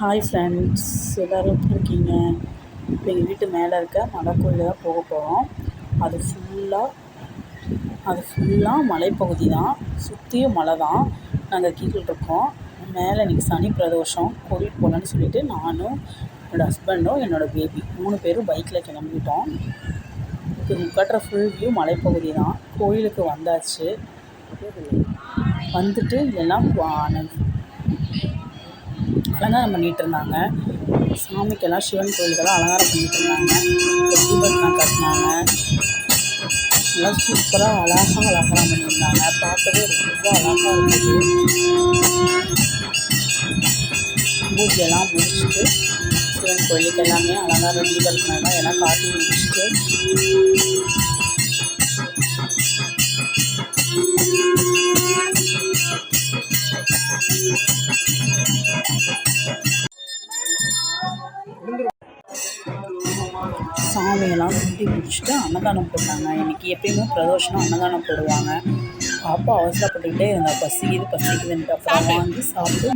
Hi friends, எல்லோரும் எப்படி இருக்கீங்க? இப்போ எங்கள் வீட்டு மேலே இருக்க மலை கோயிலில் தான் போக போகிறோம். அது ஃபுல்லாக மலைப்பகுதி தான், சுற்றியும் மலை தான். நாங்கள் கீழே இருக்கோம். மேலே இன்றைக்கி சனி பிரதோஷம், கோயில் போகலான்னு சொல்லிவிட்டு நானும் என்னோடய ஹஸ்பண்டும் என்னோடய பேபி 3 பேரும் பைக்கில் கிளம்பிட்டோம். இப்போ கட்டுற ஃபுல் வியூ மலைப்பகுதி தான். கோயிலுக்கு வந்தாச்சு. வந்துட்டு எல்லாம் அலங்காரம் பண்ணிகிட்டு இருந்தாங்க. சாமிக்கெல்லாம் சிவன் கோயிலுக்கெல்லாம் அலங்காரம் பண்ணிகிட்டு இருந்தாங்க. தீபத்தெலாம் கட்டினாங்க. எல்லாம் சூப்பராக அழகாக அலங்காரம் பண்ணியிருந்தாங்க. பார்க்கவே ரொம்ப அழகாக இருந்தது. பூஜையெல்லாம் முடிச்சுட்டு சிவன் கோயிலுக்கு எல்லாமே அலங்காரம் தீபத்தினால எல்லாம் காட்டி முடிச்சுட்டு சாமியெல்லாம் கும்பிட்டு முடிச்சுட்டு அன்னதானம் போட்டாங்க. இன்றைக்கி எப்பயுமே பிரதோஷம் அன்னதானம் போடுவாங்க. பாப்பா அவசரப்பட்டுக்கிட்டே இருந்தால் பசிக்குதுன்ட்டு அப்புறம் வாங்கி சாப்பிட்டு